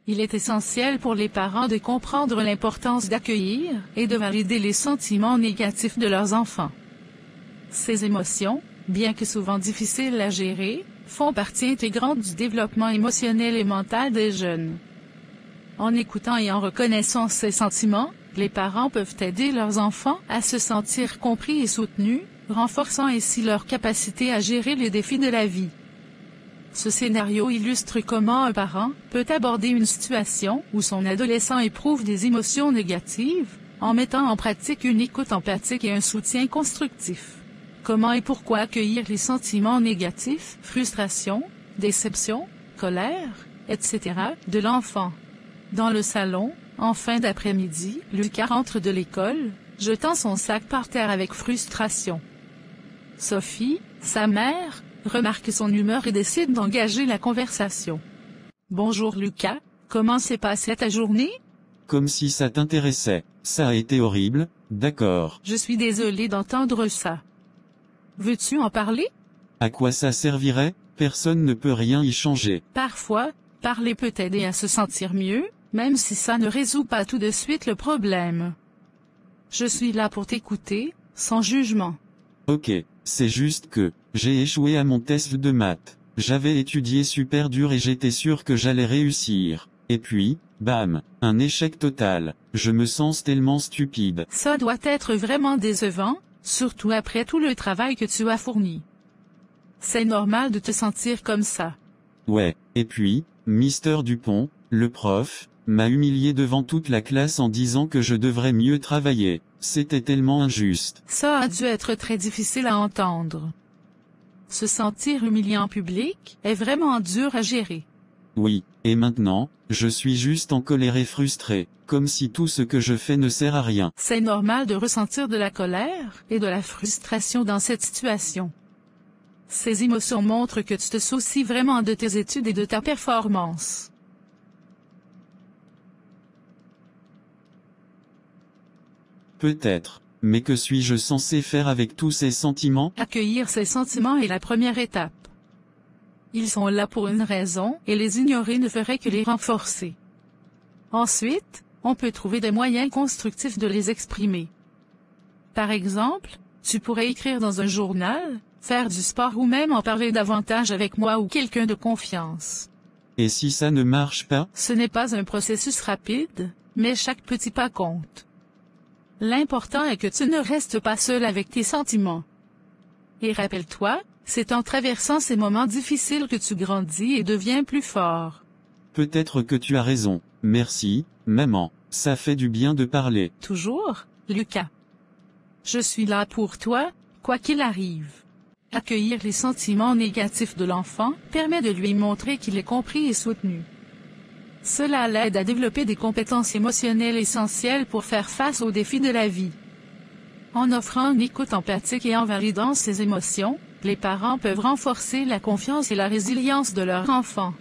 Il est essentiel pour les parents de comprendre l'importance d'accueillir et de valider les sentiments négatifs de leurs enfants. Ces émotions, bien que souvent difficiles à gérer, font partie intégrante du développement émotionnel et mental des jeunes. En écoutant et en reconnaissant ces sentiments, les parents peuvent aider leurs enfants à se sentir compris et soutenus, renforçant ainsi leur capacité à gérer les défis de la vie. Ce scénario illustre comment un parent peut aborder une situation où son adolescent éprouve des émotions négatives, en mettant en pratique une écoute empathique et un soutien constructif. Comment et pourquoi accueillir les sentiments négatifs, frustration, déception, colère, etc., de l'enfant. Dans le salon, en fin d'après-midi, Lucas rentre de l'école, jetant son sac par terre avec frustration. Sophie, sa mère, remarque son humeur et décide d'engager la conversation. « Bonjour Lucas, comment s'est passée ta journée ?» Comme si ça t'intéressait. Ça a été horrible, d'accord. Je suis désolée d'entendre ça. Veux-tu en parler? À quoi ça servirait? Personne ne peut rien y changer. Parfois, parler peut aider à se sentir mieux, même si ça ne résout pas tout de suite le problème. Je suis là pour t'écouter, sans jugement. Ok, c'est juste que, j'ai échoué à mon test de maths. J'avais étudié super dur et j'étais sûr que j'allais réussir. Et puis, bam, un échec total. Je me sens tellement stupide. Ça doit être vraiment décevant, surtout après tout le travail que tu as fourni. C'est normal de te sentir comme ça. Ouais, et puis, Mister Dupont, le prof, m'a humilié devant toute la classe en disant que je devrais mieux travailler. C'était tellement injuste. Ça a dû être très difficile à entendre. Se sentir humilié en public est vraiment dur à gérer. Oui, et maintenant, je suis juste en colère et frustré, comme si tout ce que je fais ne sert à rien. C'est normal de ressentir de la colère et de la frustration dans cette situation. Ces émotions montrent que tu te soucies vraiment de tes études et de ta performance. Peut-être, mais que suis-je censé faire avec tous ces sentiments? Accueillir ces sentiments est la première étape. Ils sont là pour une raison, et les ignorer ne ferait que les renforcer. Ensuite, on peut trouver des moyens constructifs de les exprimer. Par exemple, tu pourrais écrire dans un journal, faire du sport ou même en parler davantage avec moi ou quelqu'un de confiance. Et si ça ne marche pas? Ce n'est pas un processus rapide, mais chaque petit pas compte. L'important est que tu ne restes pas seul avec tes sentiments. Et rappelle-toi, c'est en traversant ces moments difficiles que tu grandis et deviens plus fort. Peut-être que tu as raison. Merci, maman. Ça fait du bien de parler. Toujours, Lucas. Je suis là pour toi, quoi qu'il arrive. Accueillir les sentiments négatifs de l'enfant permet de lui montrer qu'il est compris et soutenu. Cela l'aide à développer des compétences émotionnelles essentielles pour faire face aux défis de la vie. En offrant une écoute empathique et en validant ses émotions, les parents peuvent renforcer la confiance et la résilience de leur enfant.